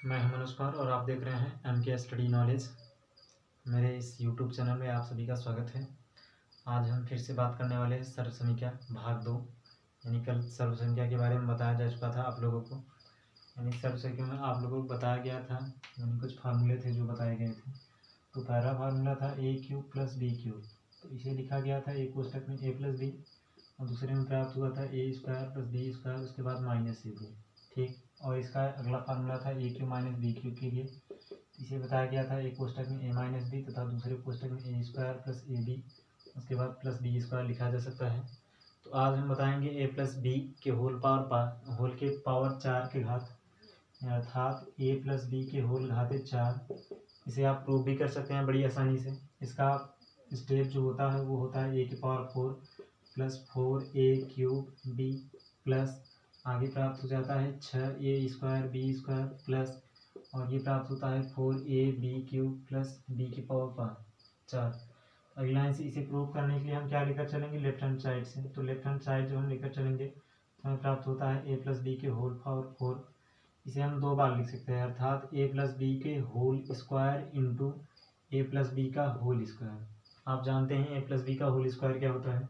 मैं हूं मनोज कुमार और आप देख रहे हैं MK स्टडी नॉलेज। मेरे इस YouTube चैनल में आप सभी का स्वागत है। आज हम फिर से बात करने वाले हैं सर्वसंख्या भाग 2। यानी कल सर्वसंख्या के बारे में बताया जा चुका था आप लोगों को। यानी सर्वसंख्या में आप लोगों को बताया गया था, यानी कुछ फार्मूले थे जो बताए गए थे। तो पहला फार्मूला था a³ + b³। तो इसे लिखा गया था एक कोष्टक में a + b और दूसरे में प्राप्त हुआ था a² + b², उसके बाद -ab। ठीक। और इसका अगला फार्मूला था a³ - b³ के लिए। इसे बताया गया था एक कोष्टक में a - b तथा दूसरे कोष्टक में a² + ab, उसके बाद +b² लिखा जा सकता है। तो आज हम बताएंगे a + b के होल के पावर 4 के घात, अर्थात a + b के होल घाते 4। इसे आप प्रूव भी कर सकते हैं बड़ी आसानी से। इसका स्टेप जो होता है वो होता है a⁴ + 4a³ b आगे प्राप्त हो जाता है 6a² b² प्लस, और ये प्राप्त होता है 4ab³ + b⁴ 4। लाइन से इसे प्रूव करने के लिए हम क्या लेकर चलेंगे, लेफ्ट हैंड साइड से। तो लेफ्ट हैंड साइड जब हम लेकर चलेंगे तो हमें प्राप्त होता है a + b के होल पावर 4। इसे हम दो बार लिख सकते हैं, अर्थात a + b के whole square into a + b का होल स्क्वायर। आप जानते हैं a + b का होल स्क्वायर क्या होता है।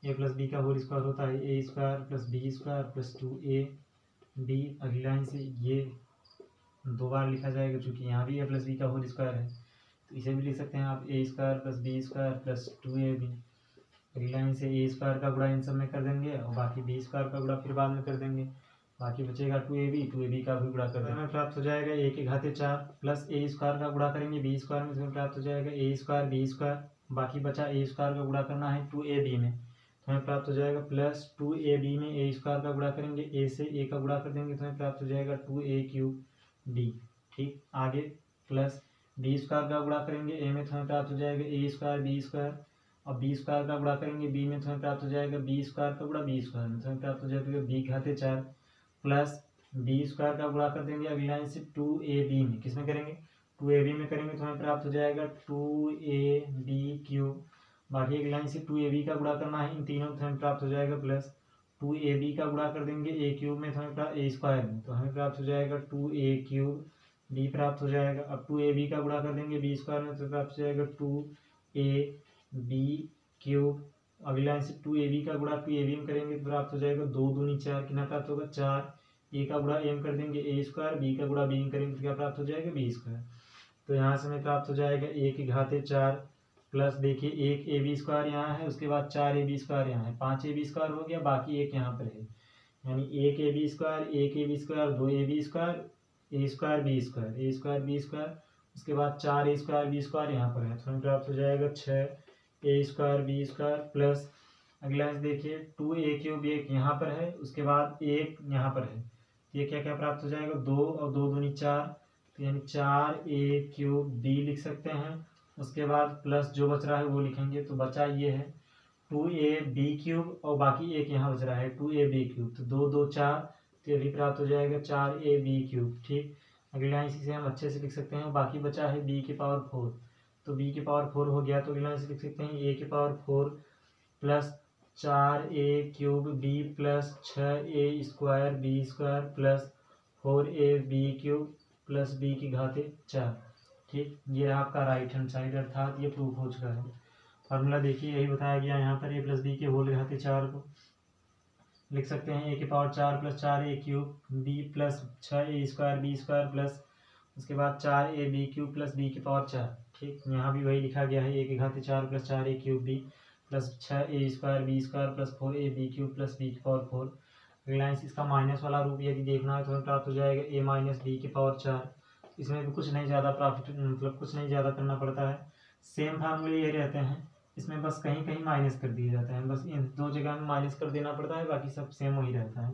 a + b का होल स्क्वायर होता है a² + b² + 2ab। अगली लाइन से ये दो बार लिखा जाएगा, चूंकि यहाँ भी a + b का होल स्क्वायर है तो इसे भी लिख सकते हैं आप a² + b² + 2ab। अगली लाइन से a² का गुणा इन सब में कर देंगे और बाकी b² का गुणा फिर बाद में कर देंगे। बाकी बचेगा 2ab का भी गुणा कर देंगे। हमें प्राप्त हो जाएगा a के घाते 4 प्लस a² का गुणा करेंगे b² में, तो प्राप्त हो जाएगा a² b²। बाकी बचा a² का गुणा करना है 2ab में, तो हमें प्राप्त हो जाएगा प्लस 2ab में a² का गुणा करेंगे, a से a का गुणा कर देंगे तो हमें प्राप्त हो जाएगा 2a³ b। ठीक। आगे प्लस b² का गुणा करेंगे a में तो हमें प्राप्त हो जाएगा a² b² और b² का गुणा करेंगे b में तो हमें प्राप्त हो जाएगा b² का गुणा b² में, तो हमें प्राप्त हो जाएगा b घाते 4 प्लस b² का गुणा कर देंगे अगली लाइन से 2ab में। किसमें करेंगे, 2ab में करेंगे तो हमें प्राप्त हो जाएगा 2ab³। बाकी अगली लाइन से 2ab का गुणा करना है इन तीनों, तो हमें प्राप्त हो जाएगा प्लस 2ab का गुणा कर देंगे a³ में तो हमें a² में, तो हमें प्राप्त हो जाएगा 2a³ b प्राप्त हो जाएगा। अब 2ab का गुणा कर देंगे b² में तो प्राप्त हो जाएगा 2ab³। अगली लाइन से 2ab का गुणा 2ab में करेंगे तो प्राप्त हो जाएगा 2 दूनी 4, कितना प्राप्त होगा 4। a का गुणा a में कर देंगे a², b का गुणा b में करेंगे तो क्या प्राप्त हो जाएगा b²। तो यहाँ से हमें प्राप्त हो जाएगा a के घाते 4 प्लस, देखिए एक ab² यहाँ है, उसके बाद 4ab² यहाँ है, 5ab² हो गया, बाकी एक यहाँ पर है, यानी 1ab², 2ab², a² उसके बाद 4a² यहाँ पर है, तो हमें प्राप्त हो जाएगा 6a² प्लस अगला देखिए 2a³ एक यहाँ पर है, उसके बाद एक यहाँ पर है, ये क्या क्या प्राप्त हो जाएगा 2 और 2 दूनी 4, तो यानी 4a³ लिख सकते हैं। उसके बाद प्लस जो बच रहा है वो लिखेंगे, तो बचा ये है 2ab³ और बाकी एक यहाँ बच रहा है 2ab³, तो 2 2 4, तो ये भी प्राप्त हो जाएगा 4ab³। ठीक। अगली लाइन से हम अच्छे से लिख सकते हैं। बाकी बचा है b⁴, तो b⁴ हो गया, तो अगली लाइन से लिख सकते हैं a⁴ plus 4a³ plus 6a² b² plus 4ab³ plus b की घाते 4। ठीक। ये आपका राइट हैंड साइड, अर्थात ये प्रूफ हो चुका है। फार्मूला देखिए यही बताया गया यहाँ पर, a + b के होल घाते 4 को लिख सकते हैं a⁴ plus 4a³ b plus 6a² b² plus उसके बाद 4ab³ प्लस b⁴। ठीक। यहाँ भी वही लिखा गया है a⁴ plus 4a³ b plus 6a² b² plus 4ab³ plus b⁴। Reliance इसका माइनस वाला रूप यदि देखना है तो हमें प्राप्त हो जाएगा a - b⁴। इसमें भी कुछ नहीं ज़्यादा कुछ नहीं ज़्यादा करना पड़ता है, सेम फार्मूले ये रहते हैं। इसमें बस कहीं कहीं माइनस कर दिए जाते हैं, बस इन दो जगह में माइनस कर देना पड़ता है, बाकी सब सेम वही रहता है।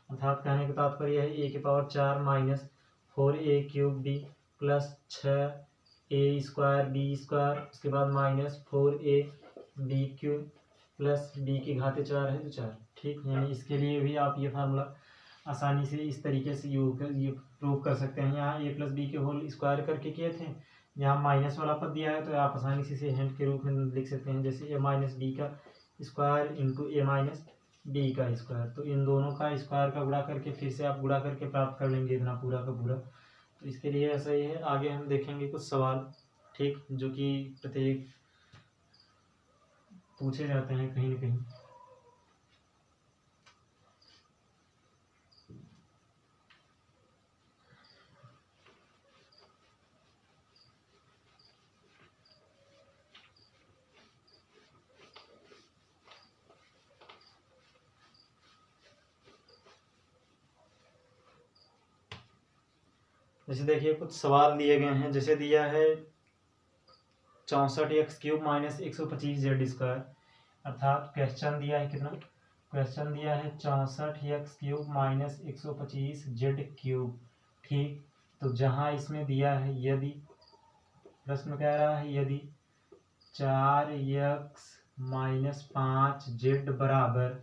अर्थात कहने का तात्पर्य है a⁴ minus 4a³ b plus 6a² b², उसके बाद माइनस 4ab³ प्लस b की घाते 4 है तो 4। ठीक। यानी इसके लिए भी आप ये फार्मूला आसानी से इस तरीके से ये प्रूव कर सकते हैं। यहाँ a + b के होल स्क्वायर करके किए थे, यहाँ माइनस वाला पद दिया है तो आप आसानी से इसे हिंट के रूप में लिख सकते हैं, जैसे a - b का स्क्वायर इंटू a - b का स्क्वायर। तो इन दोनों का स्क्वायर का गुणा करके फिर से आप गुणा करके प्राप्त कर लेंगे इतना पूरा का पूरा। तो इसके लिए ऐसा ही है। आगे हम देखेंगे कुछ सवाल, ठीक, जो कि प्रत्येक पूछे जाते हैं कहीं ना कहीं। जैसे देखिए कुछ सवाल दिए गए हैं, जैसे दिया है 64x³ माइनस 125z², अर्थात क्वेश्चन दिया है कितना, क्वेश्चन दिया है 64x³ माइनस 125z³, ठीक। तो जहां इसमें दिया है, यदि प्रश्न कह रहा है यदि 4x माइनस 5z बराबर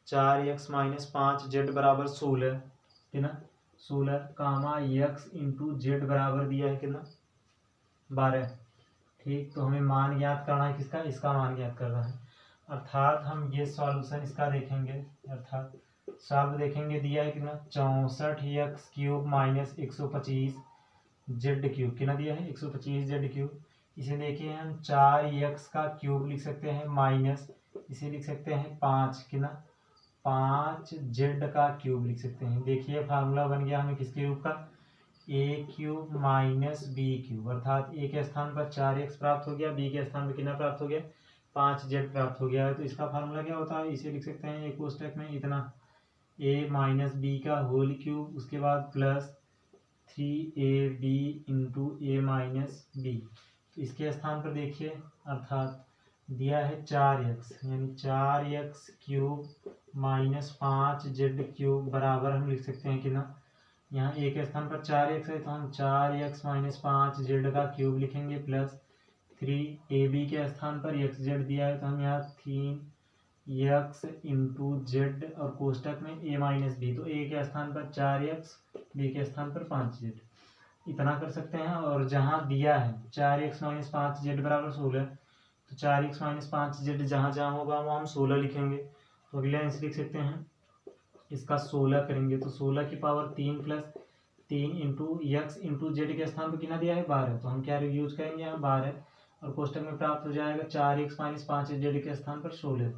4x माइनस 5z बराबर 16, कितना 16, कामा x इंटू जेड बराबर दिया है कितना 12, ठीक। तो हमें मान ज्ञात करना है किसका, इसका मान ज्ञात करना है। अर्थात हम ये सॉल्यूशन इसका देखेंगे, अर्थात सॉल्व देखेंगे, दिया है कितना 64x³ माइनस 125z³, कितना दिया है 125z³। इसे देखिए हम 4x का क्यूब लिख सकते हैं माइनस, इसे लिख सकते हैं 5, कितना 5z का क्यूब लिख सकते हैं। देखिए फार्मूला बन गया हमें किसके रूप का, a³ माइनस b³, अर्थात a के स्थान पर 4x प्राप्त हो गया, b के स्थान पर कितना प्राप्त हो गया 5z प्राप्त हो गया है। तो इसका फार्मूला क्या होता है, इसे लिख सकते हैं एक कोष्टक में इतना a माइनस b का होल क्यूब, उसके बाद plus 3ab into a minus b। तो इसके स्थान पर देखिए, अर्थात दिया है 4x, यानी 4x³ माइनस 5z³ बराबर हम लिख सकते हैं कितना, यहाँ a के स्थान पर 4x है तो हम 4x माइनस 5z का क्यूब लिखेंगे, प्लस 3ab के स्थान पर xz दिया है तो हम यहाँ 3x इंटू जेड और कोष्टक में a माइनस b, तो a के स्थान पर 4x, b के स्थान पर 5z, इतना कर सकते हैं। और जहाँ दिया है 4x माइनस 5z बराबर 16, तो 4x माइनस 5z जहाँ जहाँ होगा वहाँ हम 16 लिखेंगे। तो अगले आंसर लिख सकते हैं इसका 16 करेंगे, तो 16 की power 3 plus 3 into x into Z के स्थान पर कितना दिया है 12, तो हम क्या यूज करेंगे यहाँ 12, और कोष्टक में प्राप्त हो जाएगा 4x माइनस 5z के स्थान पर 16।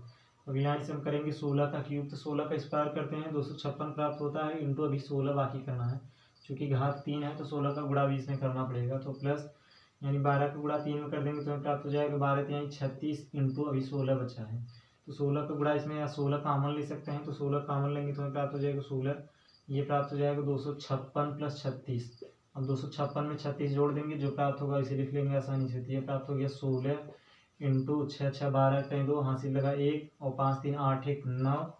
अगले आंसर हम करेंगे 16 का क्यूब, तो 16 का स्क्वायर करते हैं 256 प्राप्त होता है, इंटू अभी 16 बाकी करना है, चूँकि घात 3 है तो 16 का गुणा 20 में करना पड़ेगा, तो प्लस यानी 12 का गुणा 3 में कर देंगे तो हमें प्राप्त हो जाएगा 12 यानी 36 इंटू अभी 16 बचा है, तो 16 का गुणा इसमें या 16 कॉमन ले सकते हैं, तो 16 कॉमन लेंगे तो हमें प्राप्त हो जाएगा 16, ये प्राप्त हो जाएगा 256 प्लस 36, अब 256 में 36 जोड़ देंगे, जो प्राप्त होगा इसे लिख लेंगे आसानी से, तो ये प्राप्त हो गया 16 इंटू 6 6 12 कहीं 2 हासिल लगा 1 और 5 3 8 1 9,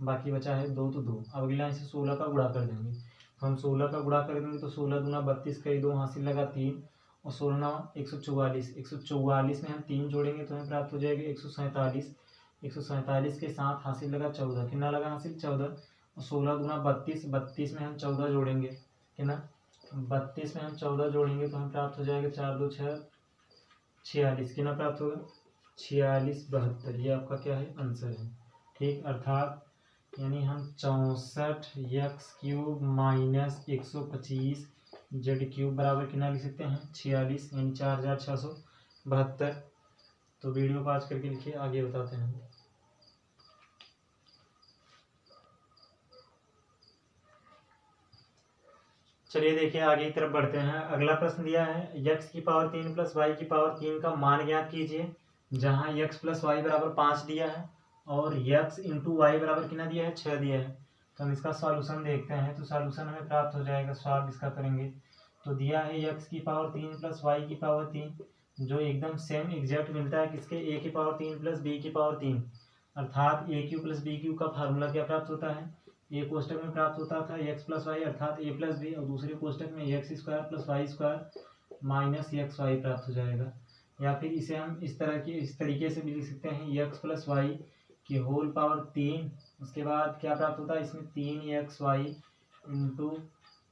बाकी बचा है 2 तो 2। अब अगले लाइन से 16 का गुणा कर देंगे, तो हम 16 का गुणा कर देंगे तो 16 दूना 32 कहीं 2 हासिल लगा 3 और 16 9 144, 144 में हम 3 जोड़ेंगे तो हमें प्राप्त हो जाएगा 147, 147 के साथ हासिल लगा 14, कितना लगा हासिल 14, और 16 दूना 32, 32 में हम 14 जोड़ेंगे, कितना 32 में हम 14 जोड़ेंगे तो हमें प्राप्त हो जाएगा 4 2 6 46, कितना प्राप्त होगा 46 72, ये आपका क्या है आंसर है, ठीक। अर्थात यानी हम 64x³ माइनस 125z³ बराबर कितना लिख सकते हैं 46, यानी 4672। तो वीडियो को आज करके लिखिए, आगे बताते हैं। चलिए देखिए आगे की तरफ बढ़ते हैं। अगला प्रश्न दिया है x की पावर 3 प्लस वाई की पावर 3 का मान ज्ञात कीजिए, जहां x प्लस वाई बराबर 5 दिया है और x इंटू वाई बराबर कितना दिया है 6 दिया है। तो हम इसका सॉल्यूशन देखते हैं, तो सॉल्यूशन हमें प्राप्त हो जाएगा, सॉल्व इसका करेंगे तो दिया है x की पावर 3 प्लस वाई की पावर 3, जो एकदम सेम एग्जैक्ट मिलता है किसके a की पावर 3 प्लस b की पावर 3, अर्थात a³ प्लस b³ का फार्मूला क्या प्राप्त होता है, एक कोष्टक में प्राप्त होता था x प्लस वाई अर्थात a प्लस बी, और दूसरे कोष्टक में x² plus y square minus x y प्राप्त हो जाएगा। या फिर इसे हम इस तरीके से भी लिख सकते हैं x प्लस वाई की होल पावर 3, उसके बाद क्या प्राप्त होता है इसमें 3xy into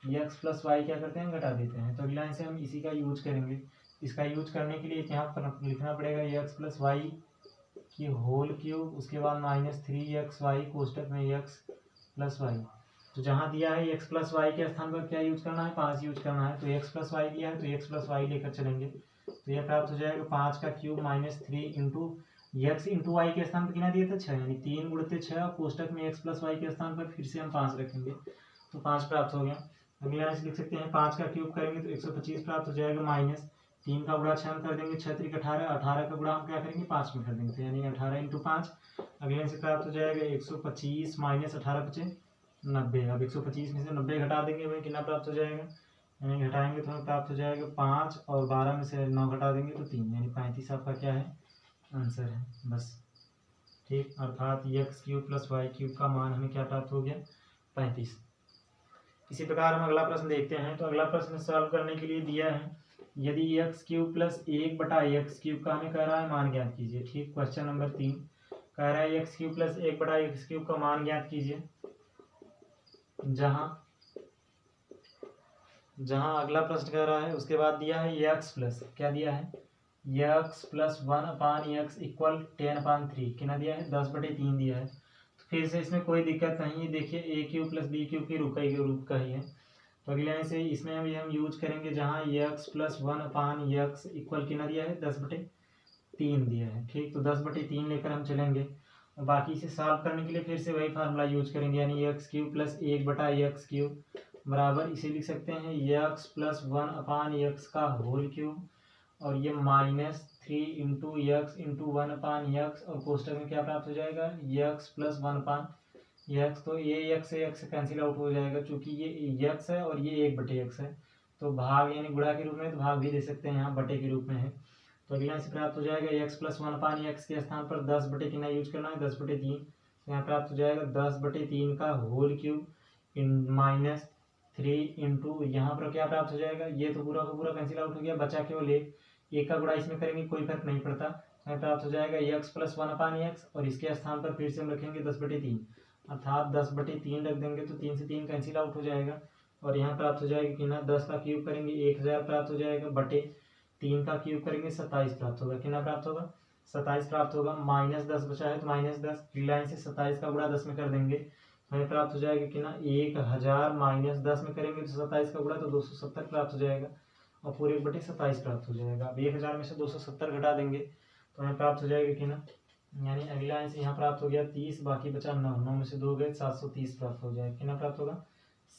x plus Y क्या करते हैं घटा देते हैं। तो अगला लाइन से हम इसी का यूज करेंगे। इसका यूज करने के लिए यहाँ पर लिखना पड़ेगा x प्लस वाई की होल क्यूब, उसके बाद माइनस 3xy कोष्टक में x प्लस वाई। तो जहाँ दिया है एक्स प्लस वाई के स्थान पर क्या यूज करना है, 5 यूज करना है। तो एक्स प्लस वाई दिया है तो एक्स प्लस वाई लेकर चलेंगे, तो यह प्राप्त हो जाएगा 5 का cube minus 3 into x into y के स्थान पर कितना दिया था 6, यानी 3 गुणित 6, कोष्टक में एक्स प्लस वाई के स्थान पर फिर से हम 5 रखेंगे तो 5 प्राप्त हो गया। अगले यहाँ से लिख सकते हैं 5 का क्यूब करेंगे तो 125 प्राप्त हो जाएगा, माइनस 3 का गुणा 6 हम कर देंगे, 6 3 18, 18 का गुणा हम क्या करेंगे 5 में कर देंगे, यानी 18 इंटू 5। अगले से प्राप्त हो जाएगा 125 माइनस 18 बचे 90। अब 125 में से 90 घटा देंगे, हमें कितना प्राप्त हो जाएगा, यानी घटाएंगे तो हमें प्राप्त हो जाएगा 5, और 12 में से 9 घटा देंगे तो 3, यानी 35 आपका क्या है आंसर है बस। ठीक, अर्थात x cube plus y cube का मान हमें क्या प्राप्त हो गया 35। इसी प्रकार हम अगला प्रश्न देखते हैं। तो अगला प्रश्न सॉल्व करने के लिए दिया है, यदि x cube plus 1/x cube का हमें कह रहा है मान ज्ञात कीजिए। ठीक, क्वेश्चन नंबर 3 कह रहा है x cube plus 1/x cube का मान ज्ञात कीजिए। जहां अगला प्रश्न कह रहा है उसके बाद दिया है एक्स प्लस, क्या दिया है एक्स प्लस 1/x इक्वल 10/3, कितना दिया है 10/3 दिया है। तो फिर से इसमें कोई दिक्कत नहीं है, देखिए ए क्यूब प्लस बी क्यूब के रूप का ही है। तो अगले से इसमें हम यूज करेंगे जहाँ एक्स प्लस 1/x इक्वल कितना दिया है 10/3 दिया है। ठीक, तो 10/3 लेकर हम चलेंगे और बाकी इसे सॉल्व करने के लिए फिर से वही फार्मूला यूज करेंगे, यानी x cube plus 1/x cube बराबर इसे लिख सकते हैं एक्स प्लस 1/x का होल क्यूब, और ये minus 3 into x into 1/x, और कोष्टक में क्या प्राप्त हो जाएगा एक्स प्लस 1/x। तो ये एक्स से एक्स कैंसिल आउट हो जाएगा, क्योंकि ये एक्स है और ये 1/x है, तो भाग यानी गुणा के रूप में तो भाग भी दे सकते हैं, यहाँ बटे के रूप में है। तो अगला से प्राप्त हो जाएगा एक्स प्लस 1/x के स्थान पर 10 कितना यूज करना है 10/3, तो यहाँ प्राप्त हो जाएगा 10/3 का होल क्यूब माइनस 3 इंटू यहाँ पर क्या प्राप्त हो जाएगा, ये तो पूरा का पूरा कैंसिल आउट हो गया, बचा केवल एक का गुणा इसमें करेंगे कोई फर्क नहीं पड़ता, हमें प्राप्त हो जाएगा एक्स प्लस 1/x, और इसके स्थान पर फिर से हम रखेंगे 10/3, अर्थात 10/3 रख देंगे तो 3 से 3 कैंसिल आउट हो जाएगा, और यहाँ प्राप्त हो जाएगा कितना 10 का क्यूब करेंगे 1000 प्राप्त हो जाएगा, बटे 3 का क्यूब करेंगे 27 प्राप्त होगा, कितना प्राप्त होगा 27 प्राप्त होगा। माइनस 10 बचा है तो माइनस 10 लाइन से 27 का गुणा 10 में कर देंगे, हमें प्राप्त हो जाएगा कि ना 1000 माइनस 10 में करेंगे तो 27 का गुणा तो 270 प्राप्त हो जाएगा, और पूरे 1/27 प्राप्त हो जाएगा। अब 1000 में से 270 घटा देंगे तो हमें प्राप्त हो जाएगा कि ना, यानी अगला आंसर यहाँ प्राप्त हो गया 30, बाकी बचा 9, 9 में से 2 गए 730 प्राप्त हो जाएगा, कितना प्राप्त होगा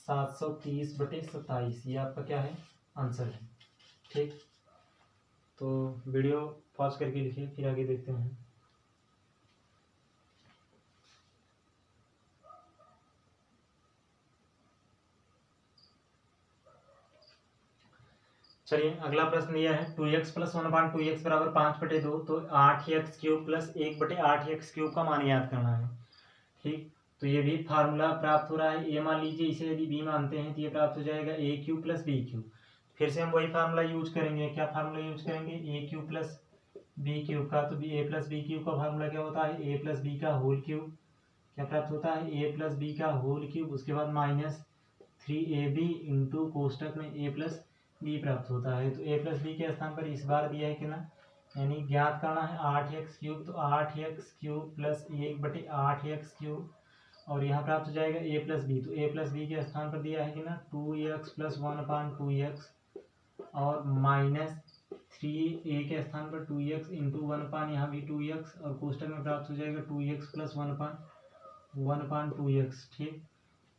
730/27, ये आपका क्या है आंसर है। ठीक, तो वीडियो पॉज करके लिखिए फिर आगे देखते हैं। चलिए अगला प्रश्न दिया है 2x प्लस 1/2x बराबर 5/2, तो 8x cube plus 1/8x cube का मान याद करना है। ठीक, तो ये भी फार्मूला प्राप्त हो रहा है, ए मान लीजिए, इसे यदि बी मानते हैं तो ये प्राप्त हो जाएगा ए क्यूब प्लस बी क्यूब। फिर से हम वही फार्मूला यूज करेंगे, क्या फार्मूला यूज करेंगे ए क्यूब प्लस बी क्यूब का, तो ए प्लस बी क्यूब का फार्मूला क्या होता है ए प्लस बी का होल क्यूब, क्या प्राप्त होता है ए प्लस बी का होल क्यूब, उसके बाद माइनस 3ab इंटू कोष्टक में ए प्लस बी प्राप्त होता है। तो ए प्लस बी के स्थान पर इस बार दिया है कि ना, यानी ज्ञात करना है 8x क्यूब, तो 8x cube plus 1/8x cube, और यहाँ प्राप्त हो जाएगा ए प्लस बी, तो ए प्लस बी के स्थान पर दिया है कि ना 2x प्लस 1/2x, और माइनस 3a के स्थान पर 2x इंटू 1/, यहाँ भी 2x, और कोष्टक में प्राप्त हो जाएगा 2x प्लस 1/2x। ठीक,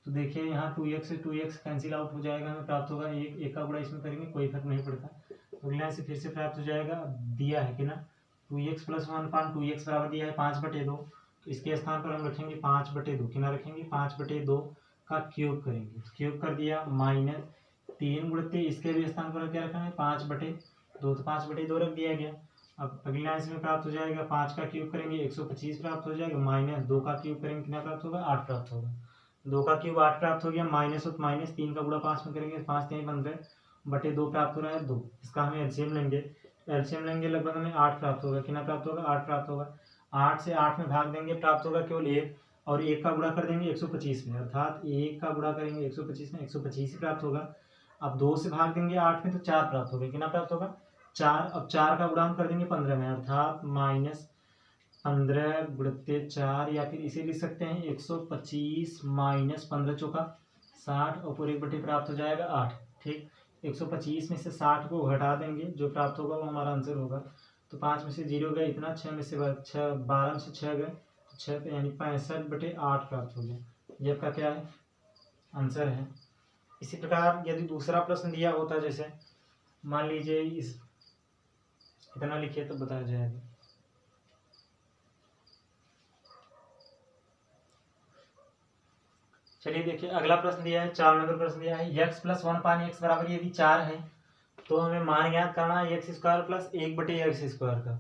तो देखिए यहाँ 2x से 2x कैंसिल आउट हो जाएगा, हमें प्राप्त होगा एक का गुणा इसमें करेंगे कोई फर्क नहीं पड़ता, तो अगला से फिर से प्राप्त हो जाएगा, दिया है कि ना 2x प्लस 1/2x बराबर दिया है 5/2, तो इसके स्थान पर हम रखेंगे 5/2, कितना रखेंगे 5/2 का क्यूब करेंगे, क्यूब कर दिया, माइनस 3 गुणित इसके भी स्थान पर क्या रखना है 5/2, तो 5/2 रख दिया गया। अब अगले आंसर में प्राप्त हो जाएगा 5 का क्यूब करेंगे 125 प्राप्त हो जाएगा, माइनस 2 का क्यूब करेंगे कितना प्राप्त होगा 8 प्राप्त होगा, 2 का क्यूब 8 प्राप्त हो गया, माइनस और माइनस 3 का गुणा 5 में करेंगे 5 3 15 बटे 2 प्राप्त हो रहा है 2, इसका हमें एलसीएम लेंगे लगभग हमें 8 प्राप्त होगा, कितना प्राप्त होगा 8 प्राप्त होगा। 8 से 8 में भाग देंगे प्राप्त होगा केवल 1, और 1 का गुणा कर देंगे 125 में, अर्थात 1 का गुणा करेंगे 125 में 125 ही प्राप्त होगा। अब 2 से भाग देंगे 8 में तो 4 प्राप्त होगा, कितना प्राप्त होगा 4, अब 4 का गुणा हम कर देंगे 15 में, अर्थात माइनस 15 गुणित 4, या फिर इसे लिख सकते हैं 125 माइनस 15 चौका 60 और पूरे बटे प्राप्त हो जाएगा 8। ठीक, 125 में से 60 को घटा देंगे, जो प्राप्त होगा वो हमारा आंसर होगा। तो 5 में से 0 गए इतना, 6 में से 12 में से 6 गए तो 6 यानी 65/8 प्राप्त हो गया। ये आपका क्या है, आंसर है। इसी प्रकार यदि दूसरा प्रश्न दिया होता, जैसे मान लीजिए इस इतना लिखिए तो बताया जाएगा। चलिए देखिए, अगला प्रश्न दिया है, 4 नंबर प्रश्न दिया है, x + 1/x बराबर यदि 4 है तो हमें मान ज्ञात करना है x² + 1/x² का।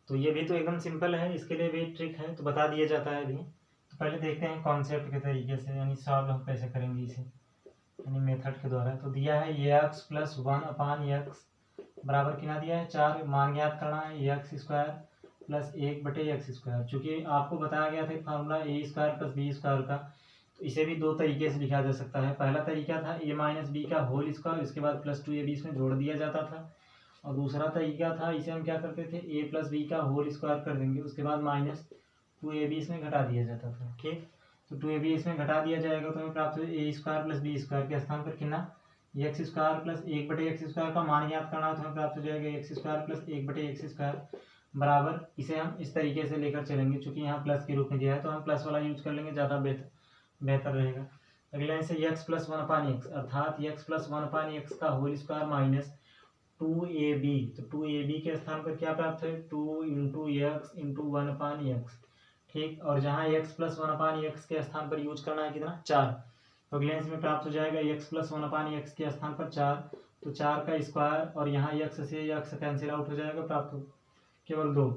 तो ये भी तो एकदम सिंपल है, इसके लिए भी ट्रिक है, तो बता दिया जाता है अभी। तो पहले देखते हैं कॉन्सेप्ट के तरीके से, यानी सॉल्व हम कैसे करेंगे इसे, यानी मेथड के द्वारा। तो दिया है x + 1/x बराबर कितना दिया है 4, मान ज्ञात करना है x² + 1/x²। चूंकि आपको बताया गया था फार्मूला a² + b² का, तो इसे भी दो तरीके से लिखा जा सकता है। पहला तरीका था a - b का होल स्क्वायर, इसके बाद +2ab इसमें जोड़ दिया जाता था। और दूसरा तरीका था, इसे हम क्या करते थे, a + b का होल स्क्वायर कर देंगे, उसके बाद -2ab इसमें घटा दिया जाता था। ठीक, तो 2ab इसमें घटा दिया जाएगा तो हमें प्राप्त हो a² + b² के स्थान पर कितना x² + 1/x² का मान ज्ञात करना है, तो हमें प्राप्त हो जाएगा x² + 1/x² बराबर। इसे हम इस तरीके से लेकर चलेंगे, चूंकि यहाँ प्लस के रूप में दिया है तो हम प्लस वाला यूज कर लेंगे, ज़्यादा बेहतर रहेगा। अगली लाइन से x + 1/x अर्थात x + 1/x का होल स्क्वायर माइनस 2ab, तो 2ab के स्थान पर क्या प्राप्त है 2 × x × 1/x। ठीक, और जहाँ x + 1/x के स्थान पर यूज करना है कितना 4, तो अगले लाइन में प्राप्त हो जाएगा x + 1/x के स्थान पर 4, तो 4 का स्क्वायर और यहाँ x से x कैंसिल आउट हो जाएगा, प्राप्त हो केवल 2।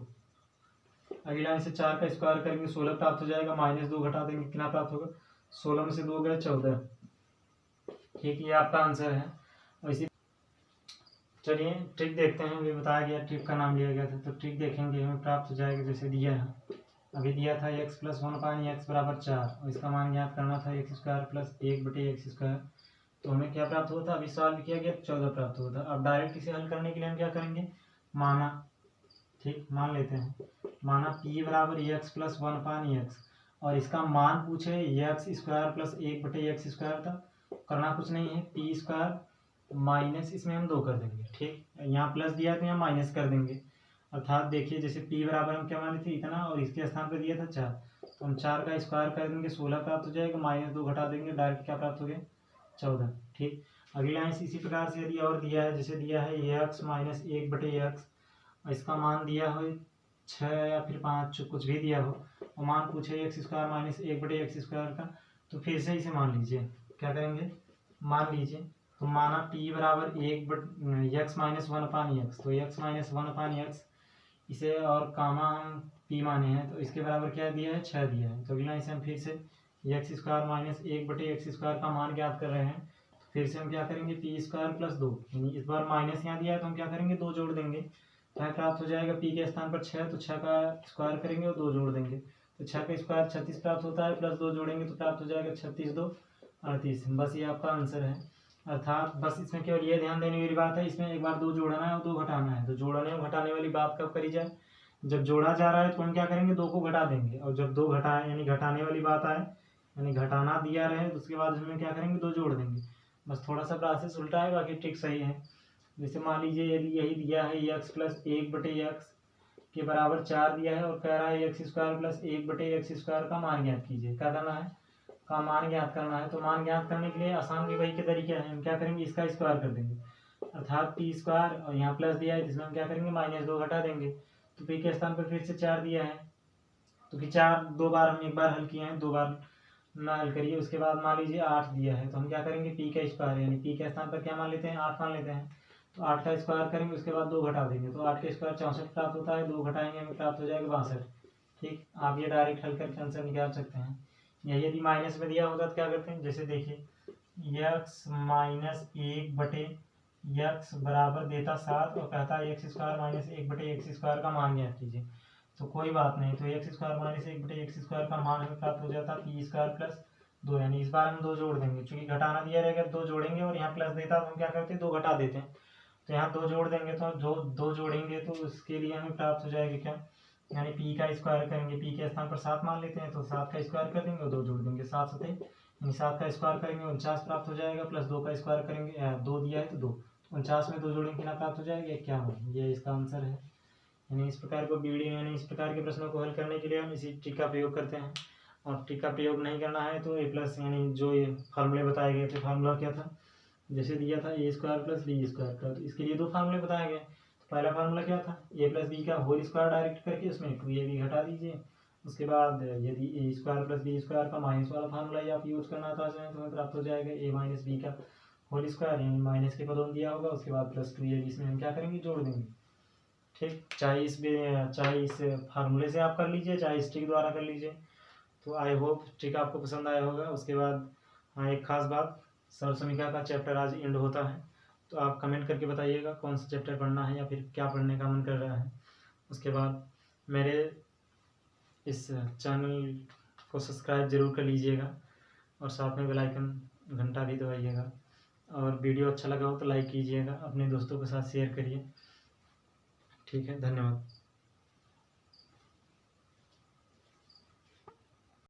अगली लाइन से 4 का स्क्वायर करेंगे 16 प्राप्त हो जाएगा, -2 घटा देंगे कितना प्राप्त होगा 16 में से 2 गए 14। ठीक, ये आपका आंसर है। और इसी चलिए ट्रिक देखते हैं, अभी बताया गया ट्रिक का नाम लिया गया था, तो ट्रिक देखेंगे हमें प्राप्त हो जाएगा। जैसे दिया है, अभी दिया था x + 1/x बराबर 4 और इसका मान ज्ञात करना था x² + 1/x², तो हमें क्या प्राप्त हुआ था, अभी सॉल्व किया गया 14 प्राप्त हुआ था। अब डायरेक्ट इसे हल करने के लिए हम क्या करेंगे, माना, ठीक, मान लेते हैं, माना p बराबर x + 1/x और इसका मान पूछे x² + 1/x² था। करना कुछ नहीं है, p² माइनस इसमें हम 2 कर देंगे। ठीक, यहाँ प्लस दिया है तो यहाँ माइनस कर देंगे, अर्थात देखिए जैसे p बराबर हम क्या माने थे इतना और इसके स्थान पर दिया था 4, तो हम 4 का स्क्वायर कर देंगे 16 प्राप्त हो जाएगा, -2 घटा देंगे, डायरेक्ट क्या प्राप्त हो गया 14। ठीक, अगली लाइन से इसी प्रकार से यदि और दिया है, जैसे दिया है x - 1/x और इसका मान दिया हो 6 या फिर 5 कुछ भी दिया हो और मान पूछे x² - 1/x² का, तो फिर से इसे मान लीजिए, क्या करेंगे मान लीजिए, तो माना p बराबर x - 1/x, तो x - 1/x इसे और कामा हम p माने हैं, तो इसके बराबर क्या दिया है 6 दिया है। तो अगला इसे हम फिर से x² - 1/x² का मान ज्ञात कर रहे हैं, तो फिर से हम क्या करेंगे p² + 2, यानी इस बार माइनस यहाँ दिया है तो हम क्या करेंगे 2 जोड़ देंगे, तो प्राप्त हो जाएगा p के स्थान पर 6, तो 6 का स्क्वायर करेंगे और 2 जोड़ देंगे, तो 6 का स्क्वायर 36 प्राप्त होता है, प्लस 2 जोड़ेंगे तो प्राप्त हो जाएगा 36 × 2 = 38। बस ये आपका आंसर है। अर्थात बस इसमें केवल ये ध्यान देने वाली बात है, इसमें एक बार 2 जोड़ना है और 2 घटाना है। तो जोड़ने और घटाने वाली बात कब करी जाए, जब जोड़ा जा रहा है तो हम क्या करेंगे 2 को घटा देंगे, और जब 2 घटाए यानी घटाने वाली बात आए, यानी घटाना दिया रहे, तो उसके बाद इसमें क्या करेंगे 2 जोड़ देंगे। बस थोड़ा सा प्रोसेस उल्टा है, बाकी ट्रिक सही है। जैसे मान लीजिए यदि यही दिया है x + 1/x के बराबर 4 दिया है और कह रहा है x² + 1/x² का मान ज्ञात कीजिए, क्या करना है का मान ज्ञात करना है। तो मान ज्ञात करने के लिए आसान भी वही के तरीके हैं, हम क्या करेंगे इसका स्क्वायर कर देंगे, अर्थात p² और यहाँ प्लस दिया है जिसमें हम क्या करेंगे -2 घटा देंगे, तो p के स्थान पर फिर से 4 दिया है, तो फिर 4 2 बार हम एक बार हल किए हैं, 2 बार ना हल करिए। उसके बाद मान लीजिए 8 दिया है, तो हम क्या करेंगे p का स्क्वायर, यानी p के स्थान पर क्या मान लेते हैं 8 मान लेते हैं, तो 8 का स्क्वायर करेंगे, उसके बाद 2 घटा देंगे, तो 8 का स्क्वायर 64 प्राप्त होता है, 2 घटाएंगे हमें प्राप्त हो जाएगा 62। ठीक, आप ये डायरेक्ट हल करके आंसर निकाल सकते हैं। या यदि माइनस में दिया होता तो क्या करते हैं, जैसे देखिए x - 1/x बराबर देता 7 और कहता है x² - 1/x² का मान ज्ञात कीजिए, तो कोई बात नहीं, तो x² - 1/x² का मान हमें प्राप्त हो जाता है p² + 2, यानी इस बार हम 2 जोड़ देंगे, चूंकि घटाना दिया रहेगा 2 जोड़ेंगे और यहाँ प्लस देता तो हम क्या करते हैं 2 घटा देते हैं, तो यहाँ 2 जोड़ देंगे, तो जो 2 जोड़ेंगे तो उसके लिए हमें प्राप्त हो जाएगा क्या, यानी p का स्क्वायर करेंगे, p के स्थान पर 7 मान लेते हैं, तो 7 का स्क्वायर कर देंगे और 2 जोड़ देंगे, 7 × 7 यानी 7 का स्क्वायर करेंगे 49 प्राप्त हो जाएगा, प्लस 2 का स्क्वायर करेंगे 2 दिया है तो 2, 49 में 2 जोड़ेंगे कितना प्राप्त हो जाएगा 51। ये इसका आंसर है। यानी इस प्रकार को बीडी यानी इस प्रकार के प्रश्नों को हल करने के लिए हम इसी ट्रिक का प्रयोग करते हैं। और ट्रिक का प्रयोग नहीं करना है तो ए प्लस यानी जो ये फार्मूले बताए गए थे, फार्मूला क्या था, जैसे दिया था ए स्क्वायर प्लस बी स्क्वायर का, तो इसके लिए 2 फार्मूले बताए गए। तो पहला फार्मूला क्या था, ए प्लस बी का होल स्क्वायर डायरेक्ट करके उसमें 2ab घटा दीजिए। उसके बाद यदि ए स्क्वायर प्लस बी स्क्वायर का माइनस वाला फार्मूला ही आप यूज करना चाहते हैं तो हमें प्राप्त हो जाएगा ए माइनस बी का होल स्क्वायर, यानी माइनस के पदों दिया होगा, उसके बाद प्लस 2ab इसमें हम क्या करेंगे जोड़ देंगे। ठीक, चाहे इस फार्मूले से आप कर लीजिए, चाहे इस ट्रिक द्वारा कर लीजिए। तो आई होप ट्रिक आपको पसंद आया होगा। उसके बाद हाँ, एक खास बात, सर्व समीक्षा का चैप्टर आज एंड होता है, तो आप कमेंट करके बताइएगा कौन सा चैप्टर पढ़ना है या फिर क्या पढ़ने का मन कर रहा है। उसके बाद मेरे इस चैनल को सब्सक्राइब ज़रूर कर लीजिएगा और साथ में बेल आइकन घंटा भी दबाइएगा। और वीडियो अच्छा लगा हो तो लाइक कीजिएगा, अपने दोस्तों के साथ शेयर करिए। ठीक है, धन्यवाद।